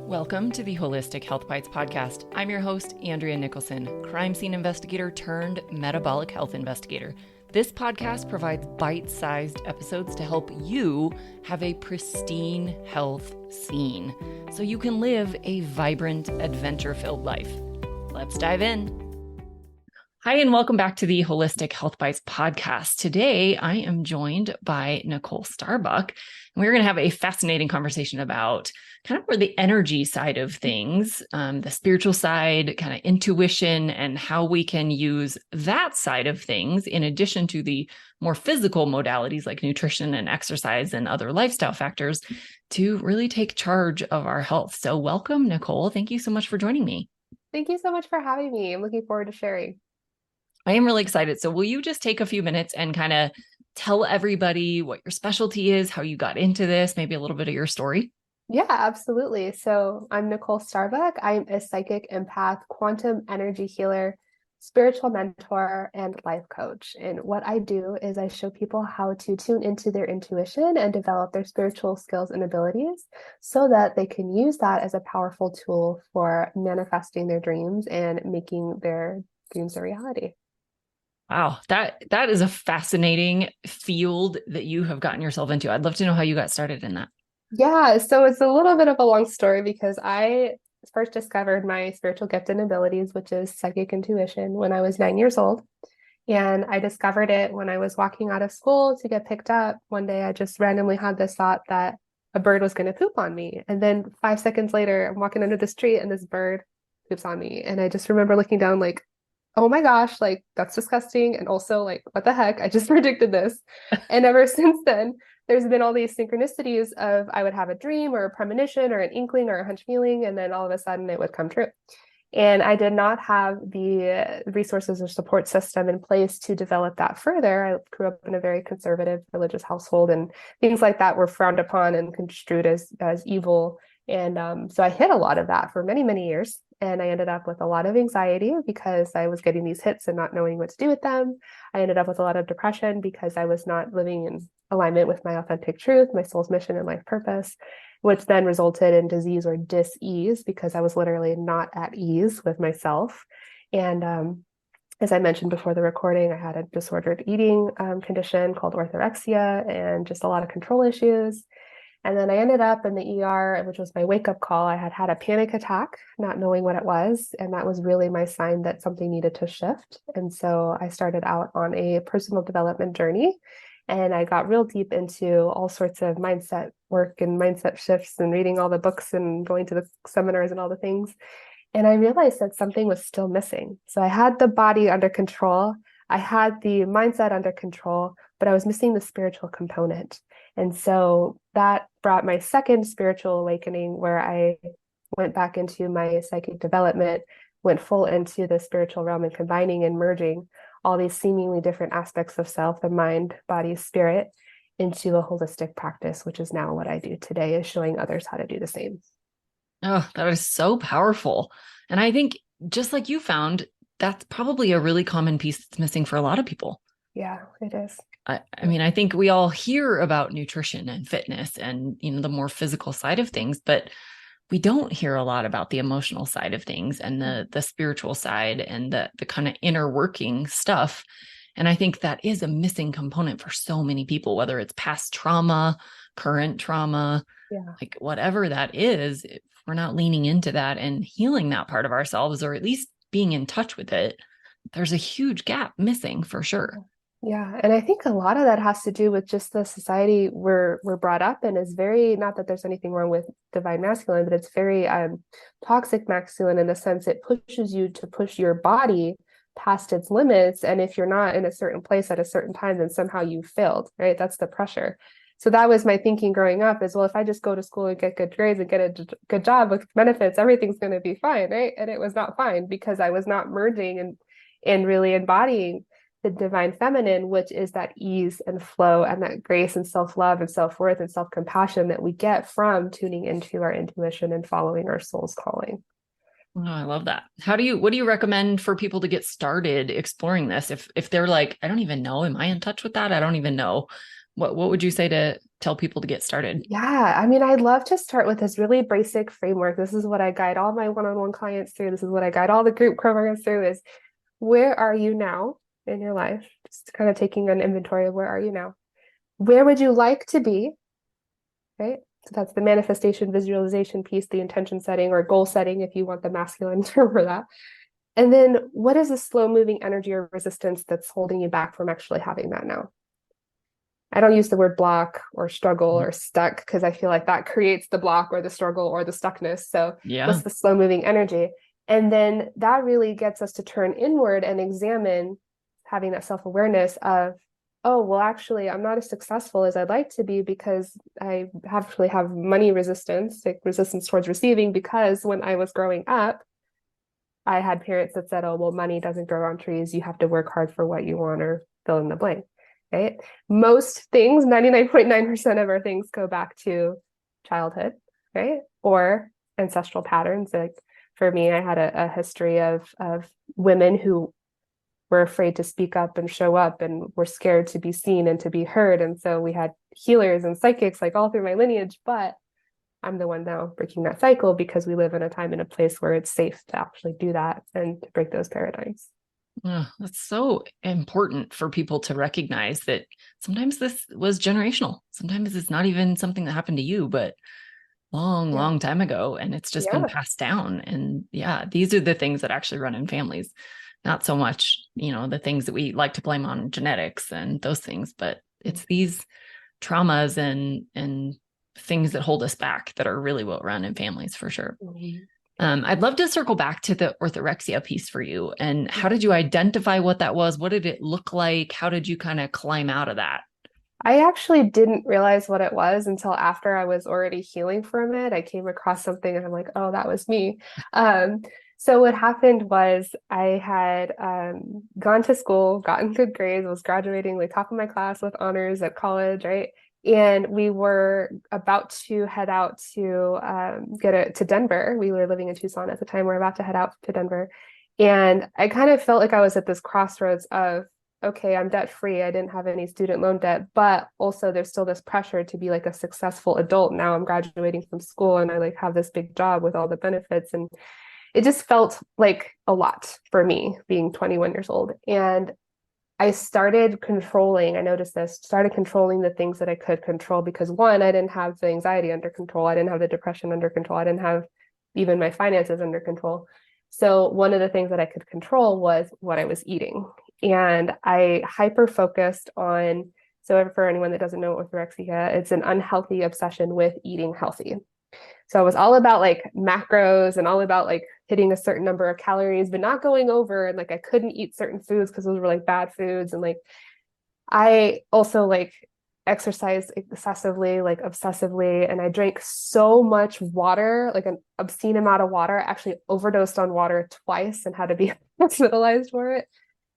Welcome to the Holistic Health Bites podcast. I'm your host, Andrea Nicholson, crime scene investigator turned metabolic health investigator. This podcast provides bite-sized episodes to help you have a pristine health scene so you can live a vibrant, adventure-filled life. Let's dive in. Hi, and welcome back to the Holistic Health Bites podcast. Today, I am joined by Nicole Starbuck, and we're going to have a fascinating conversation about kind of where the energy side of things, the spiritual side, kind of intuition, and how we can use that side of things in addition to the more physical modalities like nutrition and exercise and other lifestyle factors to really take charge of our health. So welcome, Nicole. Thank you so much for joining me. Thank you so much for having me. I'm looking forward to sharing. I am really excited. So will you just take a few minutes and kind of tell everybody what your specialty is, how you got into this, maybe a little bit of your story? Yeah, absolutely. So I'm Nicole Starbuck. I'm a psychic empath, quantum energy healer, spiritual mentor, and life coach. And what I do is I show people how to tune into their intuition and develop their spiritual skills and abilities so that they can use that as a powerful tool for manifesting their dreams and making their dreams a reality. Wow, that is a fascinating field that you have gotten yourself into. I'd love to know how you got started in that. Yeah, so it's a little bit of a long story because I first discovered my spiritual gift and abilities, which is psychic intuition, when I was 9 years old. And I discovered it when I was walking out of school to get picked up. One day I just randomly had this thought that a bird was going to poop on me. And then 5 seconds later, I'm walking under the street and this bird poops on me. And I just remember looking down like, oh my gosh, like that's disgusting. And also like, what the heck? I just predicted this. And ever since then, there's been all these synchronicities of I would have a dream or a premonition or an inkling or a hunch feeling, and then all of a sudden it would come true. And I did not have the resources or support system in place to develop that further. I grew up in a very conservative religious household, and things like that were frowned upon and construed as evil. And so I hid a lot of that for many, many years. And I ended up with a lot of anxiety because I was getting these hits and not knowing what to do with them. I ended up with a lot of depression because I was not living in alignment with my authentic truth, my soul's mission and life purpose, which then resulted in disease or dis-ease because I was literally not at ease with myself. And as I mentioned before the recording, I had a disordered eating condition called orthorexia and just a lot of control issues. And then I ended up in the ER, which was my wake-up call. I had had a panic attack, not knowing what it was. And that was really my sign that something needed to shift. And so I started out on a personal development journey. And I got real deep into all sorts of mindset work and mindset shifts and reading all the books and going to the seminars and all the things. And I realized that something was still missing. So I had the body under control. I had the mindset under control, but I was missing the spiritual component. And so that brought my second spiritual awakening where I went back into my psychic development, went full into the spiritual realm and combining and merging all these seemingly different aspects of self, the mind, body, spirit, into a holistic practice, which is now what I do today, is showing others how to do the same. Oh, that is so powerful. And I think just like you found, that's probably a really common piece that's missing for a lot of people. Yeah, it is. I mean, I think we all hear about nutrition and fitness and, the more physical side of things, but we don't hear a lot about the emotional side of things and the spiritual side and the kind of inner working stuff. And I think that is a missing component for so many people, whether it's past trauma, current trauma, like whatever that is, if we're not leaning into that and healing that part of ourselves, or at least being in touch with it, there's a huge gap missing for sure. Yeah. And I think a lot of that has to do with just the society we're brought up in is very, not that there's anything wrong with divine masculine, but it's very toxic masculine in the sense it pushes you to push your body past its limits. And if you're not in a certain place at a certain time, then somehow you failed, right? That's the pressure. So that was my thinking growing up is, well, if I just go to school and get good grades and get a good job with benefits, everything's going to be fine, right? And it was not fine because I was not merging and really embodying the divine feminine, which is that ease and flow and that grace and self-love and self-worth and self-compassion that we get from tuning into our intuition and following our soul's calling. Oh, I love that. What do you recommend for people to get started exploring this? If they're like, I don't even know, am I in touch with that? I don't even know. What would you say to tell people to get started? Yeah, I mean, I'd love to start with this really basic framework. This is what I guide all my one-on-one clients through. This is what I guide all the group programs through is where are you now in your life? Just kind of taking an inventory of where are you now? Where would you like to be? Right? So that's the manifestation visualization piece, the intention setting or goal setting, if you want the masculine term for that. And then what is the slow moving energy or resistance that's holding you back from actually having that now? I don't use the word block or struggle or stuck because I feel like that creates the block or the struggle or the stuckness. So Yeah. what's the slow moving energy? And then that really gets us to turn inward and examine having that self-awareness of, oh, well, actually, I'm not as successful as I'd like to be because I actually have money resistance, like resistance towards receiving, because when I was growing up, I had parents that said, oh, well, money doesn't grow on trees. You have to work hard for what you want or fill in the blank, right? Most things, 99.9% of our things go back to childhood, right? Or ancestral patterns. Like for me, I had a history of women who were afraid to speak up and show up and were scared to be seen and to be heard. And so we had healers and psychics like all through my lineage, but I'm the one now breaking that cycle because we live in a time and a place where it's safe to actually do that and to break those paradigms. Oh, that's so important for people to recognize that sometimes this was generational. Sometimes it's not even something that happened to you, but long time ago, and it's just been passed down. And yeah, these are the things that actually run in families, not so much, the things that we like to blame on genetics and those things, but it's these traumas and things that hold us back that are really what run in families for sure. I'd love to circle back to the orthorexia piece for you. And how did you identify what that was? What did it look like? How did you kind of climb out of that? I actually didn't realize what it was until after I was already healing from it. I came across something and I'm like, oh, that was me. So what happened was I had gone to school, gotten good grades, was graduating like top of my class with honors at college, right? And we were about to head out to to Denver. We were living in Tucson at the time. We are about to head out to Denver. And I kind of felt like I was at this crossroads of, okay, I'm debt free. I didn't have any student loan debt, but also there's still this pressure to be like a successful adult. Now I'm graduating from school and I like have this big job with all the benefits. And it just felt like a lot for me being 21 years old. And I started controlling, I noticed this, started controlling the things that I could control because one, I didn't have the anxiety under control. I didn't have the depression under control. I didn't have even my finances under control. So one of the things that I could control was what I was eating. And I hyper focused on, so for anyone that doesn't know orthorexia, it's an unhealthy obsession with eating healthy. So I was all about like macros and all about like hitting a certain number of calories, but not going over. And like I couldn't eat certain foods because those were like bad foods. And like I also like exercised excessively, like obsessively, and I drank so much water, like an obscene amount of water. I actually overdosed on water twice and had to be hospitalized for it.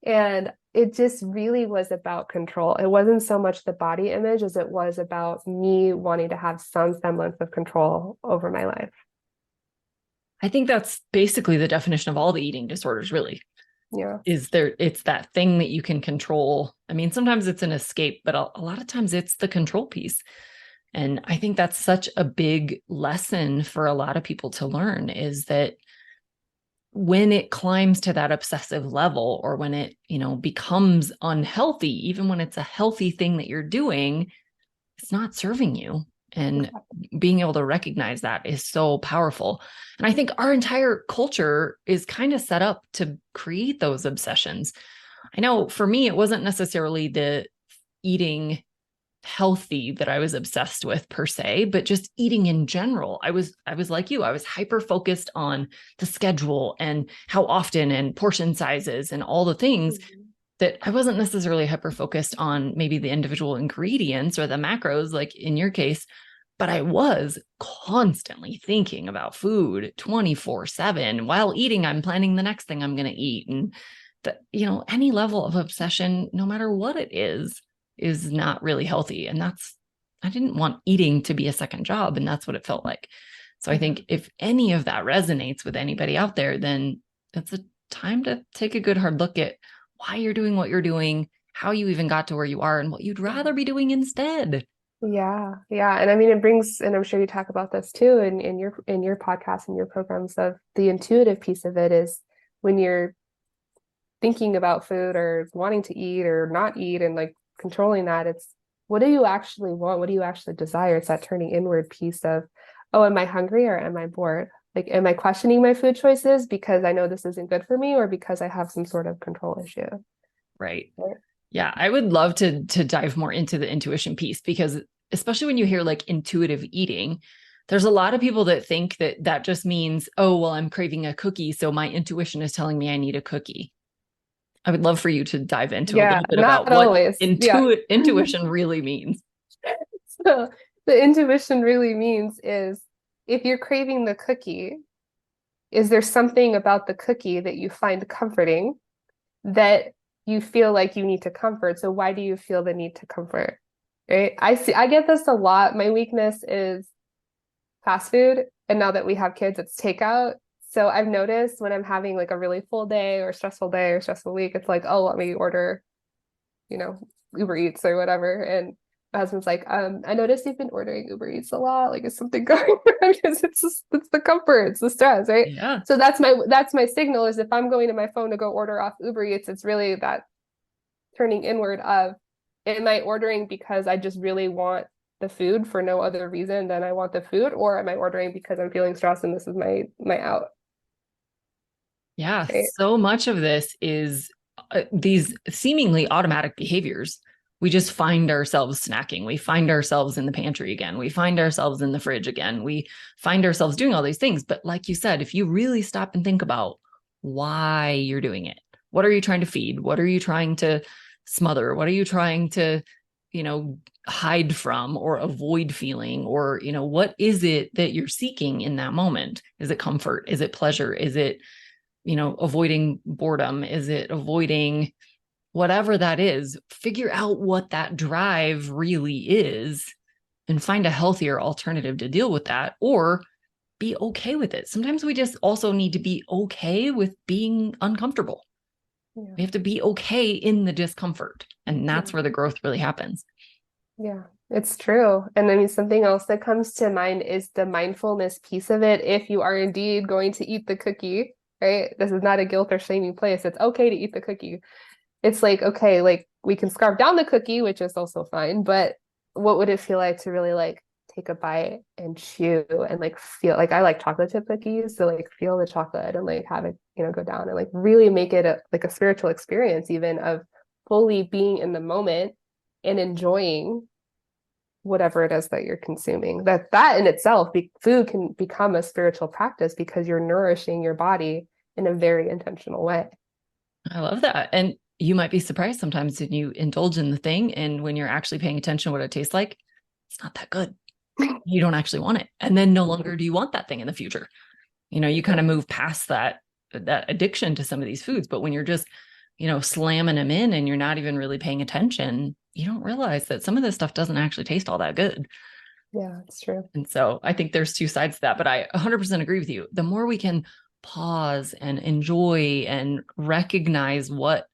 And it just really was about control. It wasn't so much the body image as it was about me wanting to have some semblance of control over my life. I think that's basically the definition of all the eating disorders, really. Yeah. It's that thing that you can control. I mean, sometimes it's an escape, but a lot of times it's the control piece. And I think that's such a big lesson for a lot of people to learn is that when it climbs to that obsessive level or when it, becomes unhealthy, even when it's a healthy thing that you're doing, it's not serving you. And being able to recognize that is so powerful. And I think our entire culture is kind of set up to create those obsessions. I know for me, it wasn't necessarily the eating healthy that I was obsessed with per se, but just eating in general. I was like you, I was hyper focused on the schedule and how often and portion sizes and all the things that I wasn't necessarily hyper focused on maybe the individual ingredients or the macros, like in your case, but I was constantly thinking about food 24/7 while eating. I'm planning the next thing I'm going to eat. And that, any level of obsession, no matter what it is not really healthy. And I didn't want eating to be a second job. And that's what it felt like. So I think if any of that resonates with anybody out there, then it's a time to take a good hard look at why you're doing what you're doing how you even got to where you are and what you'd rather be doing instead. Yeah, yeah. And I mean it brings, and I'm sure you talk about this too in your podcast and your programs, of the intuitive piece of it is when you're thinking about food or wanting to eat or not eat and like controlling that, it's what do you actually want? What do you actually desire? It's that turning inward piece of, oh, am I hungry or am I bored? Like, am I questioning my food choices because I know this isn't good for me or because I have some sort of control issue? Right. Right. Yeah, I would love to dive more into the intuition piece, because especially when you hear like intuitive eating, there's a lot of people that think that that just means, oh, well, I'm craving a cookie, so my intuition is telling me I need a cookie. I would love for you to dive into a Yeah, little bit about not what always. Yeah. intuition really means. So the intuition really means is if you're craving the cookie, is there something about the cookie that you find comforting that you feel like you need to comfort? So why do you feel the need to comfort? Right? I get this a lot. My weakness is fast food. And now that we have kids, it's takeout. So I've noticed when I'm having like a really full day or stressful week, it's like, oh, let me order, you know, Uber Eats or whatever. And my husband's like, I noticed you've been ordering Uber Eats a lot. Like, is something going on? Because it's the comfort, it's the stress, right? Yeah. So that's my signal is if I'm going to my phone to go order off Uber Eats, it's really that turning inward of, am I ordering because I just really want the food for no other reason than I want the food, or am I ordering because I'm feeling stressed and this is my out, Yeah. right? So much of this is these seemingly automatic behaviors. We just find ourselves snacking. We find ourselves in the pantry again. We find ourselves in the fridge again. We find ourselves doing all these things. But like you said, if you really stop and think about why you're doing it, what are you trying to feed? What are you trying to smother? What are you trying to, hide from or avoid feeling? Or, what is it that you're seeking in that moment? Is it comfort? Is it pleasure? Is it, avoiding boredom? Is it avoiding whatever that is? Figure out what that drive really is and find a healthier alternative to deal with that, or be okay with it. Sometimes we just also need to be okay with being uncomfortable. Yeah. We have to be okay in the discomfort. And that's Yeah. where the growth really happens. Yeah, it's true. And I mean, something else that comes to mind is the mindfulness piece of it. If you are indeed going to eat the cookie, right? This is not a guilt or shaming place. It's okay to eat the cookie. It's like, okay, like we can scarf down the cookie, which is also fine, but what would it feel like to really like take a bite and chew and like feel like I like chocolate chip cookies, so like feel the chocolate and like have it, go down and like really make it like a spiritual experience even of fully being in the moment and enjoying whatever it is that you're consuming. That in itself, food can become a spiritual practice because you're nourishing your body in a very intentional way. I love that. And you might be surprised sometimes when you indulge in the thing and when you're actually paying attention to what it tastes like, it's not that good. You don't actually want it. And then no longer do you want that thing in the future. You kind of move past that addiction to some of these foods. But when you're just, slamming them in and you're not even really paying attention, you don't realize that some of this stuff doesn't actually taste all that good. Yeah, it's true. And so I think there's two sides to that, but I 100% agree with you. The more we can pause and enjoy and recognize what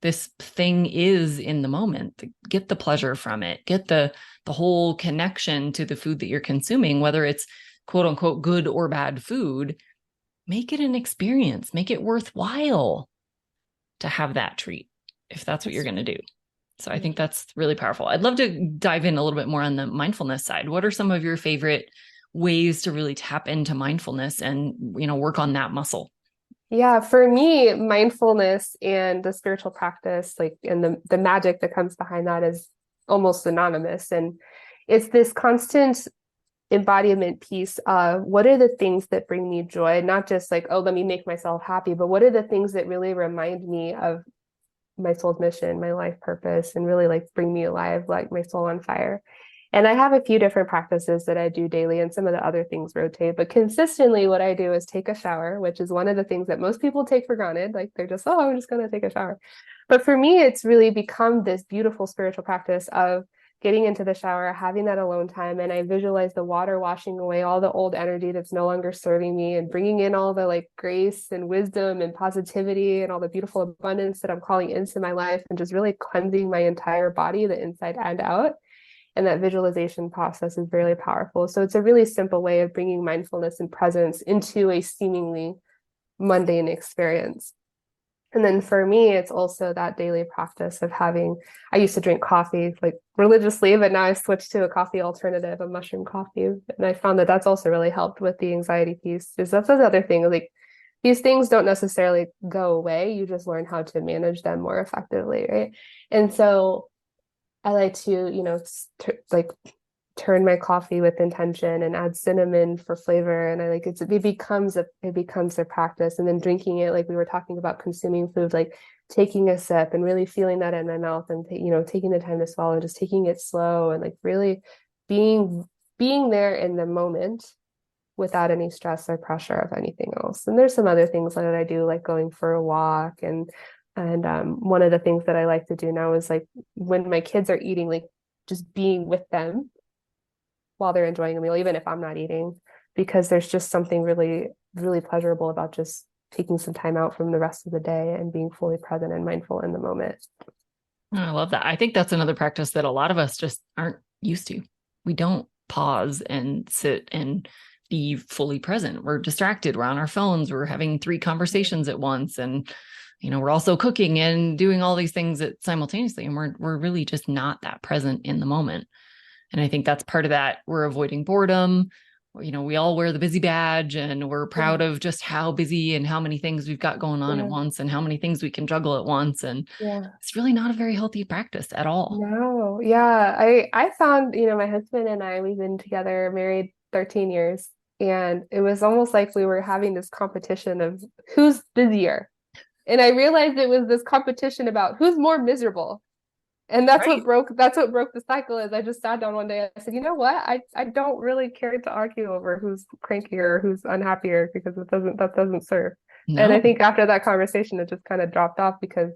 this thing is in the moment, get the pleasure from it, get the whole connection to the food that you're consuming, whether it's quote unquote good or bad food, make it an experience, make it worthwhile to have that treat if that's what you're going to do. So I think that's really powerful. I'd love to dive in a little bit more on the mindfulness side. What are some of your favorite ways to really tap into mindfulness and, work on that muscle? Yeah, for me, mindfulness and the spiritual practice, like, and the magic that comes behind that is almost synonymous. And it's this constant embodiment piece of what are the things that bring me joy, not just like, oh, let me make myself happy, but what are the things that really remind me of my soul's mission, my life purpose, and really like bring me alive, like my soul on fire. And I have a few different practices that I do daily, and some of the other things rotate. But consistently, what I do is take a shower, which is one of the things that most people take for granted. Like they're just, oh, I'm just going to take a shower. But for me, it's really become this beautiful spiritual practice of getting into the shower, having that alone time, and I visualize the water washing away all the old energy that's no longer serving me and bringing in all the like grace and wisdom and positivity and all the beautiful abundance that I'm calling into my life, and just really cleansing my entire body, the inside and out. And that visualization process is really powerful. So it's a really simple way of bringing mindfulness and presence into a seemingly mundane experience. And then for me, it's also that daily practice of having, I used to drink coffee like religiously, but now I switched to a coffee alternative, a mushroom coffee. And I found that that's also really helped with the anxiety piece. Is that's the other thing, like these things don't necessarily go away. You just learn how to manage them more effectively, right? And so I like to, like turn my coffee with intention and add cinnamon for flavor. And I like it becomes a practice. And then drinking it, like we were talking about consuming food, like taking a sip and really feeling that in my mouth and taking the time to swallow and just taking it slow and like really being there in the moment without any stress or pressure of anything else. And there's some other things that I do, like going for a walk. And one of the things that I like to do now is like when my kids are eating, like just being with them while they're enjoying a meal, even if I'm not eating, because there's just something really, really pleasurable about just taking some time out from the rest of the day and being fully present and mindful in the moment. I love that. I think that's another practice that a lot of us just aren't used to. We don't pause and sit and be fully present. We're distracted. We're on our phones. We're having 3 conversations at once. And, we're also cooking and doing all these things simultaneously. And we're really just not that present in the moment. And I think that's part of that. We're avoiding boredom. We all wear the busy badge and we're proud of just how busy and how many things we've got going on at once and how many things we can juggle at once. And it's really not a very healthy practice at all. No, yeah. I found, my husband and I, we've been together, married 13 years. And it was almost like we were having this competition of who's busier. And I realized it was this competition about who's more miserable. And that's right. That's what broke the cycle. Is I just sat down one day, I said, you know what? I don't really care to argue over who's crankier or who's unhappier, because that doesn't serve. No. And I think after that conversation, it just kind of dropped off, because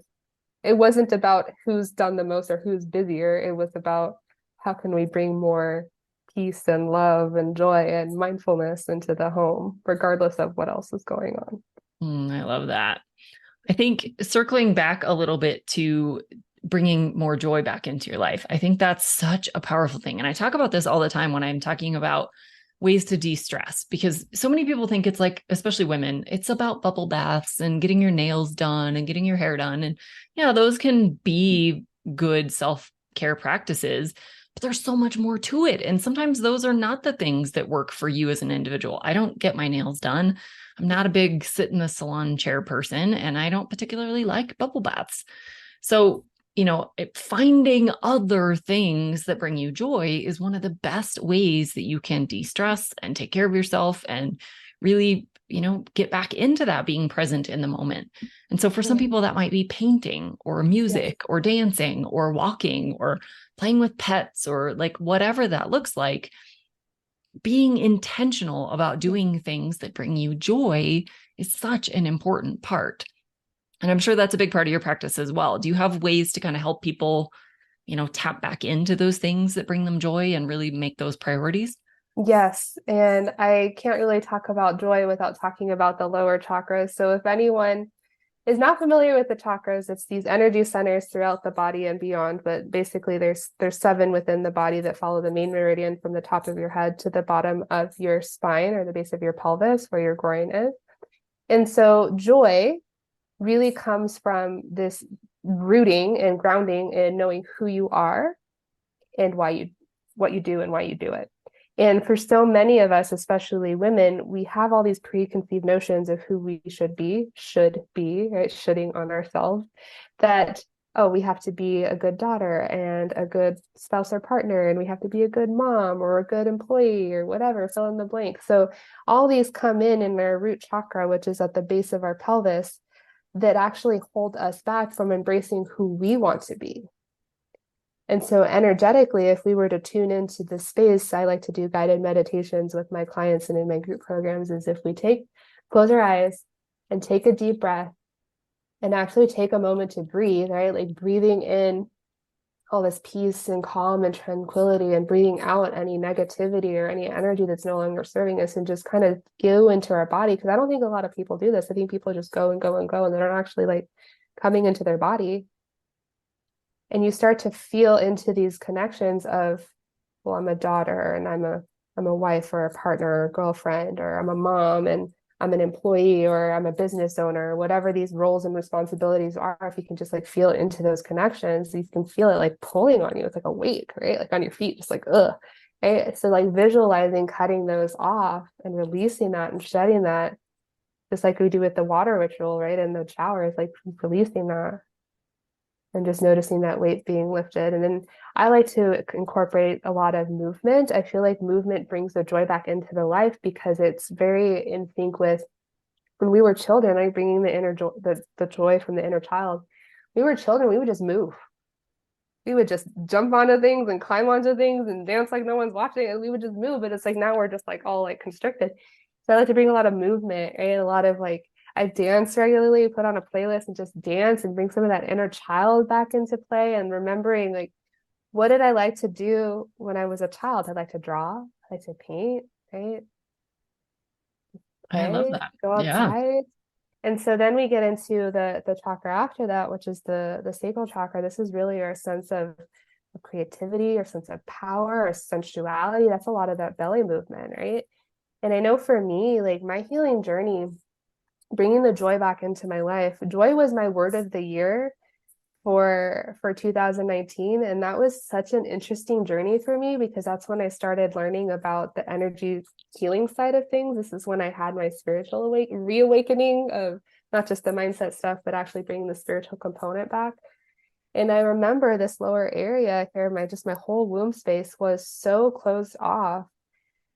it wasn't about who's done the most or who's busier. It was about how can we bring more peace and love and joy and mindfulness into the home, regardless of what else is going on. I love that. I think circling back a little bit to bringing more joy back into your life, I think that's such a powerful thing. And I talk about this all the time when I'm talking about ways to de-stress, because so many people think it's like, especially women, it's about bubble baths and getting your nails done and getting your hair done. And yeah, those can be good self-care practices, but there's so much more to it. And sometimes those are not the things that work for you as an individual. I don't get my nails done. I'm not a big sit in the salon chair person, and I don't particularly like bubble baths. So, finding other things that bring you joy is one of the best ways that you can de-stress and take care of yourself and really, get back into that being present in the moment. And so for some people, that might be painting or music or dancing or walking or playing with pets or like whatever that looks like. Being intentional about doing things that bring you joy is such an important part. And I'm sure that's a big part of your practice as well. Do you have ways to kind of help people, tap back into those things that bring them joy and really make those priorities? Yes. And I can't really talk about joy without talking about the lower chakras. So if anyone is not familiar with the chakras, it's these energy centers throughout the body and beyond. But basically there's 7 within the body that follow the main meridian from the top of your head to the bottom of your spine, or the base of your pelvis where your groin is. And so joy really comes from this rooting and grounding and knowing who you are and what you do and why you do it. And for so many of us, especially women, we have all these preconceived notions of who we should be, right? Shoulding on ourselves, that, oh, we have to be a good daughter and a good spouse or partner, and we have to be a good mom or a good employee or whatever, fill in the blank. So all these come in our root chakra, which is at the base of our pelvis, that actually hold us back from embracing who we want to be. And so energetically, if we were to tune into this space, I like to do guided meditations with my clients and in my group programs, is if we close our eyes and take a deep breath and actually take a moment to breathe, right? Like breathing in all this peace and calm and tranquility and breathing out any negativity or any energy that's no longer serving us and just kind of go into our body. Because I don't think a lot of people do this. I think people just go and go and go and they're not actually like coming into their body. And you start to feel into these connections of, well, I'm a daughter and I'm a wife or a partner or a girlfriend, or I'm a mom and I'm an employee or I'm a business owner, whatever these roles and responsibilities are. If you can just like feel into those connections, you can feel it like pulling on you. It's like a weight, right? Like on your feet, just like, ugh. Right? So like visualizing cutting those off and releasing that and shedding that, just like we do with the water ritual, right? And the shower is like releasing that and just noticing that weight being lifted. And then I like to incorporate a lot of movement. I feel like movement brings the joy back into the life because it's very in sync with when we were children, like bringing the inner joy, the joy from the inner child. We were children, we would just move. We would just jump onto things and climb onto things and dance like no one's watching, and we would just move. But it's like now we're just like all like constricted. So I like to bring a lot of movement, right? A lot of like I dance regularly, put on a playlist and just dance and bring some of that inner child back into play and remembering like what did I like to do when I was a child? I like to draw, I like to paint, right? I love Play, that. go Yeah. outside. And so then we get into the chakra after that, which is the sacral chakra. This is really our sense of creativity, our sense of power, our sensuality. That's a lot of that belly movement, right? And I know for me, like my healing journey, bringing the joy back into my life, joy was my word of the year for 2019, and that was such an interesting journey for me because that's when I started learning about the energy healing side of things. This is when I had my spiritual reawakening of not just the mindset stuff but actually bringing the spiritual component back. And I remember this lower area here, my whole womb space was so closed off.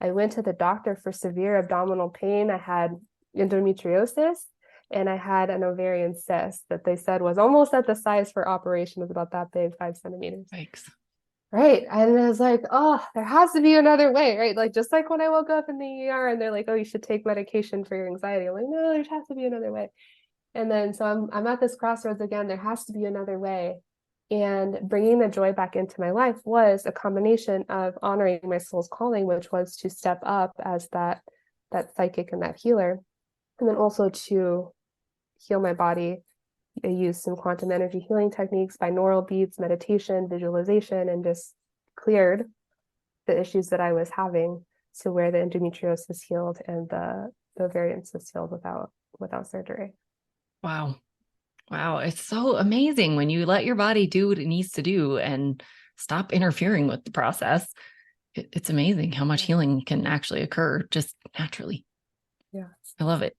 I went to the doctor for severe abdominal pain. I had endometriosis and I had an ovarian cyst that they said was almost at the size for operation, was about that big, 5 centimeters. Thanks. Right. And I was like, oh, there has to be another way, right? Like just like when I woke up in the ER and they're like, oh, you should take medication for your anxiety. I'm like, no, there has to be another way. And then so I'm at this crossroads again. There has to be another way. And bringing the joy back into my life was a combination of honoring my soul's calling, which was to step up as that psychic and that healer, and then also to heal my body. I used some quantum energy healing techniques, binaural beats, meditation, visualization, and just cleared the issues that I was having to where the endometriosis healed and the ovarian cyst healed without surgery. Wow. Wow. It's so amazing when you let your body do what it needs to do and stop interfering with the process. It's amazing how much healing can actually occur just naturally. Yeah. I love it.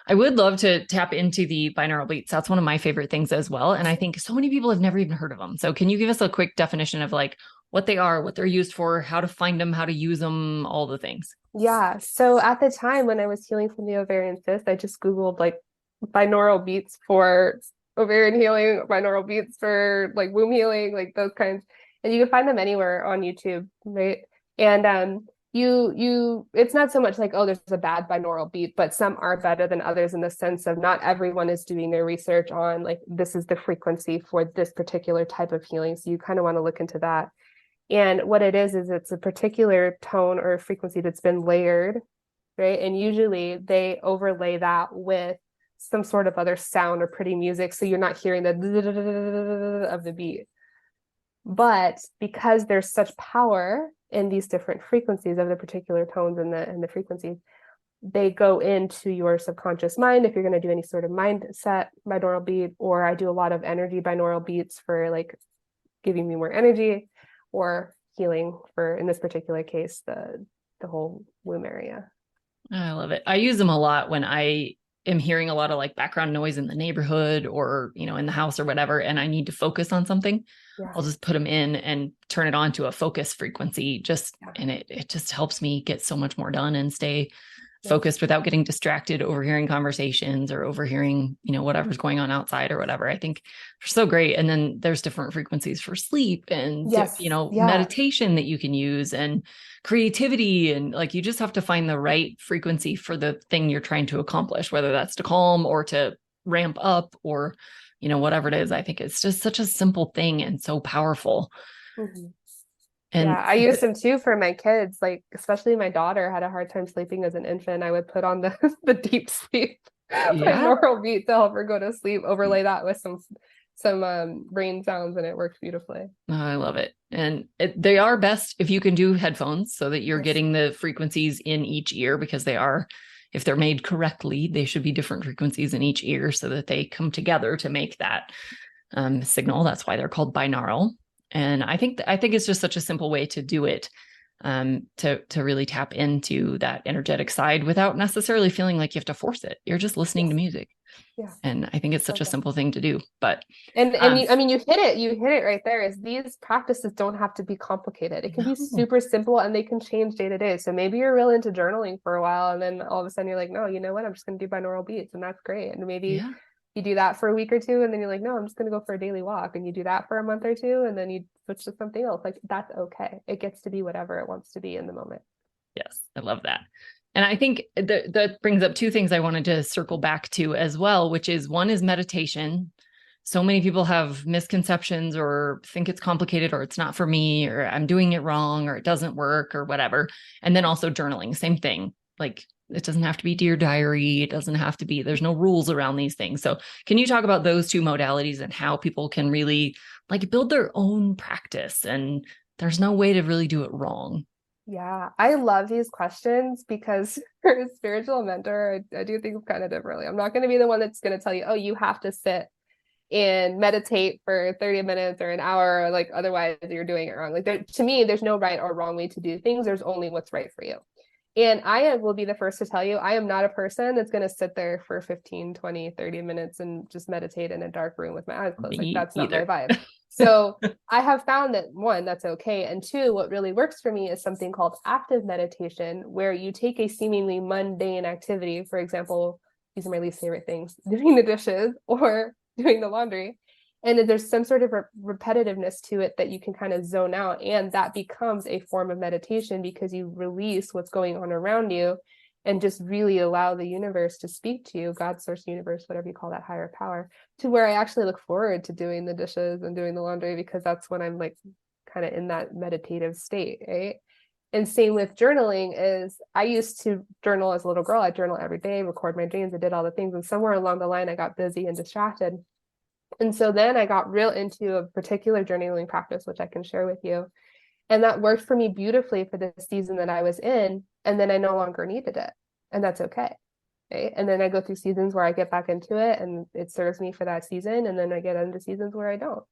I would love to tap into the binaural beats. That's one of my favorite things as well. And I think so many people have never even heard of them. So can you give us a quick definition of like what they are, what they're used for, how to find them, how to use them, all the things? Yeah. So at the time when I was healing from the ovarian cyst, I just Googled like binaural beats for ovarian healing, binaural beats for like womb healing, like those kinds. And you can find them anywhere on YouTube, right? And you it's not so much like, oh, there's a bad binaural beat, but some are better than others in the sense of not everyone is doing their research on like this is the frequency for this particular type of healing. So you kind of want to look into that. And what it is it's a particular tone or frequency that's been layered, right? And usually they overlay that with some sort of other sound or pretty music. So you're not hearing the of the beat. But because there's such power in these different frequencies of the particular tones and the frequencies, they go into your subconscious mind if you're going to do any sort of mindset binaural beat, or I do a lot of energy binaural beats for like giving me more energy or healing for, in this particular case, the whole womb area. I love it. I use them a lot when I am hearing a lot of like background noise in the neighborhood or, in the house or whatever, and I need to focus on something. Yeah. I'll just put them in and turn it on to a focus frequency and it just helps me get so much more done and stay focused without getting distracted, overhearing conversations or overhearing, whatever's going on outside or whatever. I think they're so great. And then there's different frequencies for sleep and, meditation that you can use and creativity. And like, you just have to find the right frequency for the thing you're trying to accomplish, whether that's to calm or to ramp up or whatever it is. I think it's just such a simple thing and so powerful. Mhm. And Yeah, I use them too for my kids. Like, especially my daughter had a hard time sleeping as an infant. I would put on the the deep sleep yeah, binaural beat to help her go to sleep, overlay that with some rain sounds, and it worked beautifully. I love it. And they are best if you can do headphones so that you're Yes. getting the frequencies in each ear, because if they're made correctly, they should be different frequencies in each ear so that they come together to make that signal. That's why they're called binaural. And I think it's just such a simple way to do it, to really tap into that energetic side without necessarily feeling like you have to force it. You're just listening Yes. to music. Yeah. And I think it's such a Okay. simple thing to do. But And um, you, I mean, you hit it right there. Is these practices don't have to be complicated. It can be no, super simple and they can change day to day. So maybe you're real into journaling for a while, and then all of a sudden you're like, no, you know what? I'm just going to do binaural beats, and that's great. And maybe yeah. you do that for a week or two, and then you're like, no, I'm just going to go for a daily walk, and you do that for a month or two, and then you switch to something else. Like that's okay. It gets to be whatever it wants to be in the moment. Yes, I love that. And I think that brings up two things I wanted to circle back to as well, which is one is meditation. So many people have misconceptions or think it's complicated or it's not for me or I'm doing it wrong or it doesn't work or whatever. And then also journaling, same thing. Like it doesn't have to be Dear Diary. It doesn't have to be, there's no rules around these things. So can you talk about those two modalities and how people can really like build their own practice? And there's no way to really do it wrong. Yeah, I love these questions because for a spiritual mentor, I do things kind of differently. I'm not going to be the one that's going to tell you, oh, you have to sit and meditate for 30 minutes or an hour, or like otherwise you're doing it wrong. Like to me, there's no right or wrong way to do things. There's only what's right for you. And I will be the first to tell you, I am not a person that's going to sit there for 15, 20, 30 minutes and just meditate in a dark room with my eyes closed. Like Me that's not my either. vibe. So I have found that one, that's okay. And two, what really works for me is something called active meditation, where you take a seemingly mundane activity, for example, these are my least favorite things, doing the dishes or doing the laundry, and there's some sort of repetitiveness to it that you can kind of zone out, and that becomes a form of meditation because you release what's going on around you and just really allow the universe to speak to you, God, source, universe, whatever you call that higher power, to where I actually look forward to doing the dishes and doing the laundry because that's when I'm like kind of in that meditative state, right? And same with journaling. Is I used to journal as a little girl. I journal every day, record my dreams, I did all the things, and somewhere along the line I got busy and distracted. And so then I got real into a particular journaling practice, which I can share with you. And that worked for me beautifully for the season that I was in. And then I no longer needed it. And that's okay. Right. And then I go through seasons where I get back into it and it serves me for that season. And then I get into seasons where I don't.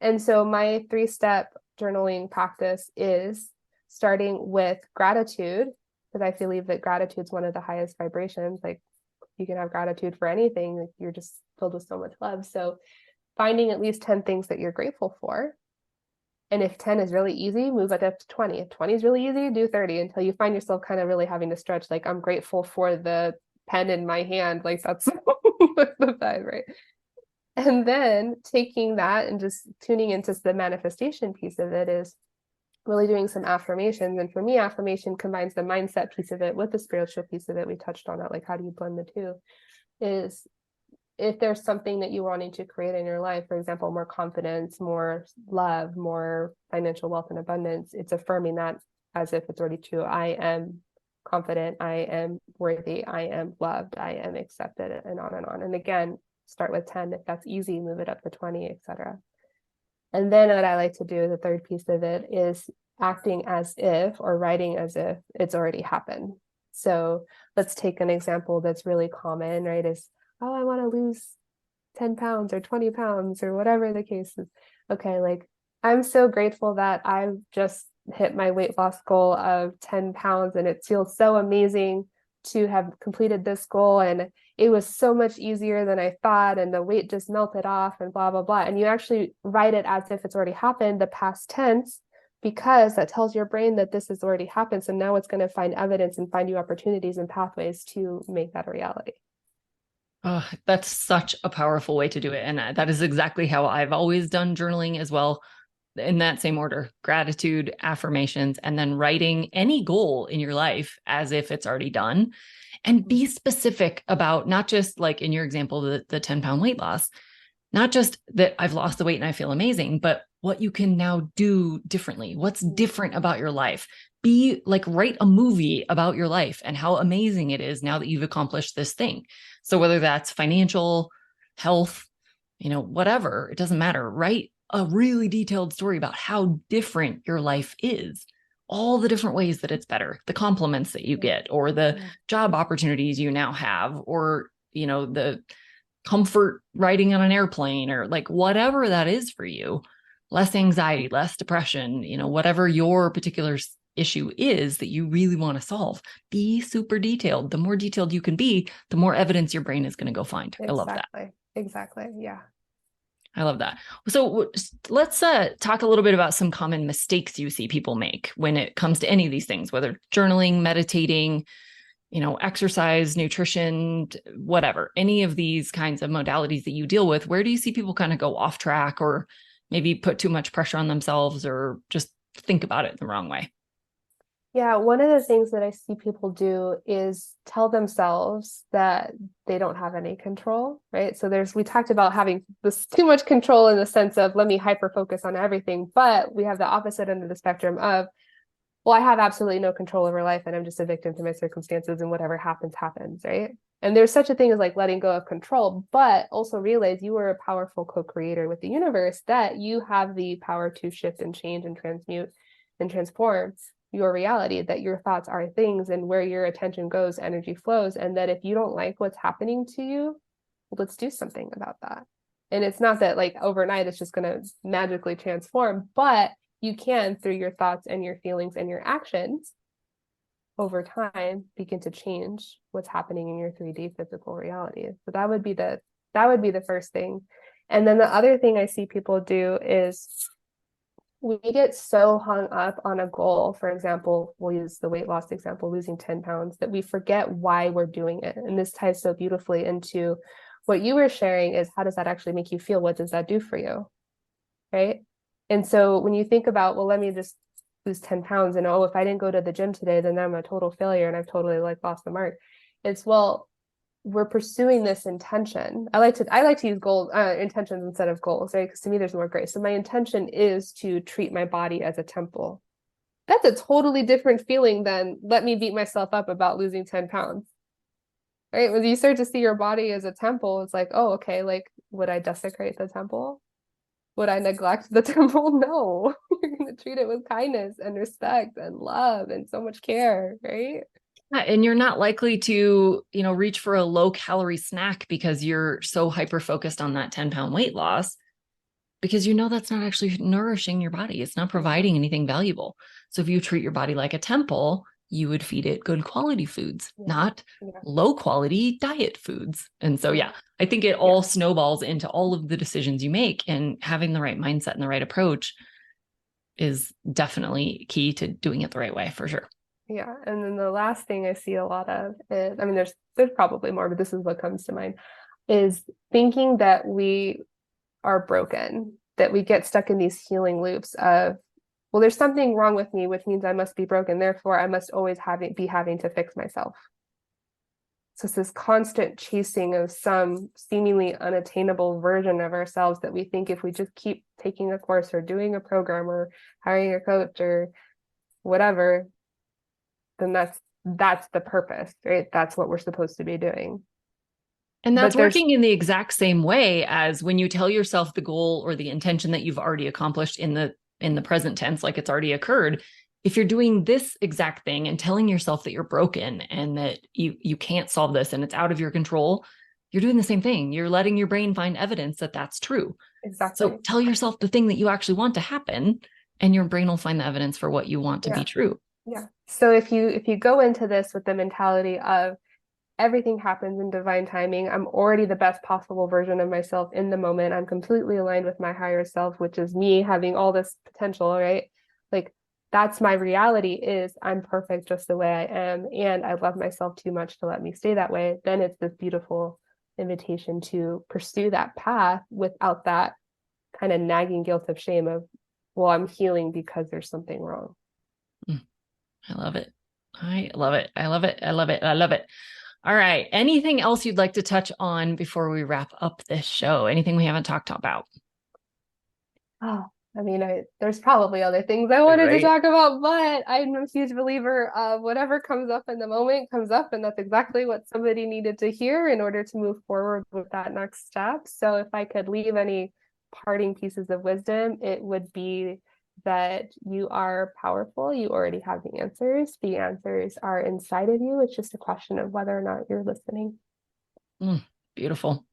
And so my 3-step journaling practice is starting with gratitude, because I believe that gratitude is one of the highest vibrations. Like you can have gratitude for anything, like you're just filled with so much love. So finding at least 10 things that you're grateful for. And if 10 is really easy, move it up to 20. If 20 is really easy, do 30 until you find yourself kind of really having to stretch. Like I'm grateful for the pen in my hand. Like that's the vibe, right? And then taking that and just tuning into the manifestation piece of it is really doing some affirmations. And for me, affirmation combines the mindset piece of it with the spiritual piece of it. We touched on that, like how do you blend the two? Is if there's something that you're wanting to create in your life, for example, more confidence, more love, more financial wealth and abundance, it's affirming that as if it's already true. I am confident, I am worthy, I am loved, I am accepted, and on and on. And again, start with 10. If that's easy, move it up to 20, etc. And then what I like to do, the third piece of it, is acting as if or writing as if it's already happened. So let's take an example that's really common, right? Is, oh, I want to lose 10 pounds or 20 pounds or whatever the case is. Okay, like I'm so grateful that I've just hit my weight loss goal of 10 pounds and it feels so amazing to have completed this goal. And it was so much easier than I thought. And the weight just melted off and blah, blah, blah. And you actually write it as if it's already happened, the past tense, because that tells your brain that this has already happened. So now it's going to find evidence and find you opportunities and pathways to make that a reality. Oh, that's such a powerful way to do it. And that is exactly how I've always done journaling as well, in that same order: gratitude, affirmations, and then writing any goal in your life as if it's already done. And be specific about not just like in your example, the 10-pound weight loss. Not just that I've lost the weight and I feel amazing, but what you can now do differently. What's different about your life? Be like, write a movie about your life and how amazing it is now that you've accomplished this thing. So whether that's financial, health, whatever, it doesn't matter. Write a really detailed story about how different your life is, all the different ways that it's better, the compliments that you get, or the job opportunities you now have, or, the comfort riding on an airplane, or like whatever that is for you, less anxiety, less depression, whatever your particular issue is that you really want to solve. Be super detailed. The more detailed you can be, the more evidence your brain is going to go find. Exactly. I love that. Exactly. Yeah. I love that. So let's talk a little bit about some common mistakes you see people make when it comes to any of these things, whether journaling, meditating, exercise, nutrition, whatever, any of these kinds of modalities that you deal with. Where do you see people kind of go off track, or maybe put too much pressure on themselves, or just think about it the wrong way? Yeah, one of the things that I see people do is tell themselves that they don't have any control, right? So we talked about having this too much control in the sense of let me hyper focus on everything, but we have the opposite end of the spectrum of, well, I have absolutely no control over life and I'm just a victim to my circumstances and whatever happens, happens, right? And there's such a thing as like letting go of control, but also realize you are a powerful co-creator with the universe, that you have the power to shift and change and transmute and transform your reality, that your thoughts are things, and where your attention goes, energy flows. And that if you don't like what's happening to you, well, let's do something about that. And it's not that like overnight it's just going to magically transform, but you can, through your thoughts and your feelings and your actions, over time begin to change what's happening in your 3D physical reality. So that would be the first thing. And then the other thing I see people do is we get so hung up on a goal. For example, we'll use the weight loss example, losing 10 pounds, that we forget why we're doing it. And this ties so beautifully into what you were sharing, is how does that actually make you feel? What does that do for you? Right. And so when you think about, well, let me just lose 10 pounds, and if I didn't go to the gym today, then I'm a total failure and I've totally like lost the mark. It's, well, we're pursuing this intention. I like to use intentions instead of goals, right? Because to me, there's more grace. So my intention is to treat my body as a temple. That's a totally different feeling than let me beat myself up about losing 10 pounds, right? When you start to see your body as a temple, it's like, oh, okay, like, would I desecrate the temple? Would I neglect the temple? No, you're going to treat it with kindness and respect and love and so much care, right? And you're not likely to, reach for a low calorie snack because you're so hyper focused on that 10-pound weight loss, because that's not actually nourishing your body. It's not providing anything valuable. So if you treat your body like a temple, you would feed it good quality foods, not low quality diet foods. And so, I think it all snowballs into all of the decisions you make, and having the right mindset and the right approach is definitely key to doing it the right way, for sure. Yeah. And then the last thing I see a lot of is, I mean, there's probably more, but this is what comes to mind, is thinking that we are broken, that we get stuck in these healing loops of, well, there's something wrong with me, which means I must be broken. Therefore, I must always be having to fix myself. So it's this constant chasing of some seemingly unattainable version of ourselves that we think if we just keep taking a course or doing a program or hiring a coach or whatever, then that's the purpose, right? That's what we're supposed to be doing. And that's working in the exact same way as when you tell yourself the goal or the intention that you've already accomplished in the present tense, like it's already occurred. If you're doing this exact thing and telling yourself that you're broken and that you can't solve this and it's out of your control, you're doing the same thing. You're letting your brain find evidence that that's true. Exactly. So tell yourself the thing that you actually want to happen, and your brain will find the evidence for what you want to be true. Yeah. So if you go into this with the mentality of everything happens in divine timing, I'm already the best possible version of myself in the moment. I'm completely aligned with my higher self, which is me having all this potential, right? Like, that's my reality, is I'm perfect just the way I am. And I love myself too much to let me stay that way. Then it's this beautiful invitation to pursue that path without that kind of nagging guilt of shame of, well, I'm healing because there's something wrong. I love it. I love it. I love it. I love it. I love it. All right. Anything else you'd like to touch on before we wrap up this show? Anything we haven't talked about? Oh, I mean, there's probably other things I wanted to Right. talk about, but I'm a huge believer of whatever comes up in the moment comes up, and that's exactly what somebody needed to hear in order to move forward with that next step. So if I could leave any parting pieces of wisdom, it would be that you are powerful. You already have the answers. The answers are inside of you. It's just a question of whether or not you're listening. Beautiful.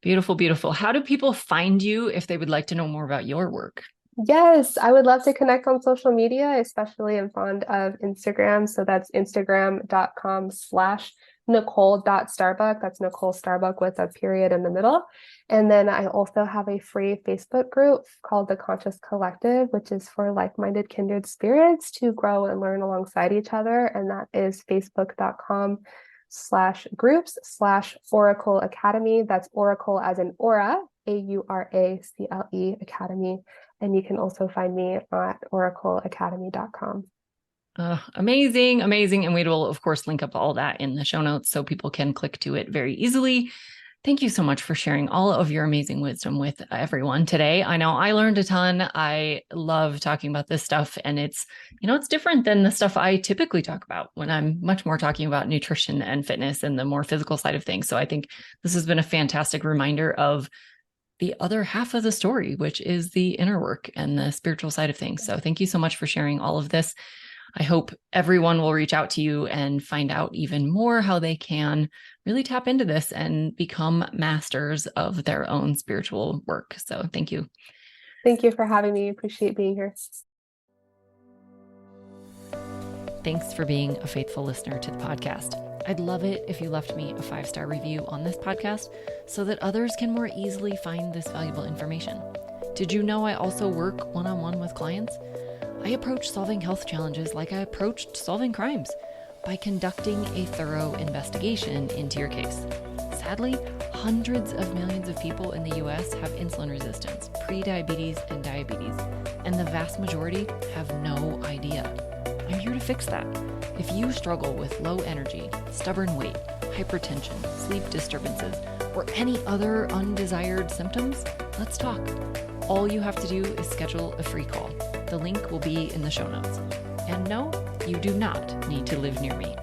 Beautiful, beautiful. How do people find you if they would like to know more about your work? Yes, I would love to connect on social media, especially I'm fond of Instagram. So that's instagram.com/Nicole.Starbuck. That's Nicole Starbuck with a period in the middle. And then I also have a free Facebook group called The Conscious Collective, which is for like-minded kindred spirits to grow and learn alongside each other. And that is facebook.com/groups/Oracle Academy. That's Oracle as in Aura, AURACLE Academy. And you can also find me at oracleacademy.com. Amazing, amazing. And we will, of course, link up all that in the show notes so people can click to it very easily. Thank you so much for sharing all of your amazing wisdom with everyone today. I know I learned a ton. I love talking about this stuff, and it's different than the stuff I typically talk about when I'm much more talking about nutrition and fitness and the more physical side of things. So I think this has been a fantastic reminder of the other half of the story, which is the inner work and the spiritual side of things. So thank you so much for sharing all of this. I hope everyone will reach out to you and find out even more how they can really tap into this and become masters of their own spiritual work. So thank you. Thank you for having me. Appreciate being here. Thanks for being a faithful listener to the podcast. I'd love it if you left me a 5-star review on this podcast so that others can more easily find this valuable information. Did you know I also work one-on-one with clients? I approach solving health challenges like I approached solving crimes, by conducting a thorough investigation into your case. Sadly, hundreds of millions of people in the US have insulin resistance, prediabetes, and diabetes, and the vast majority have no idea. I'm here to fix that. If you struggle with low energy, stubborn weight, hypertension, sleep disturbances, or any other undesired symptoms, let's talk. All you have to do is schedule a free call. The link will be in the show notes. And no, you do not need to live near me.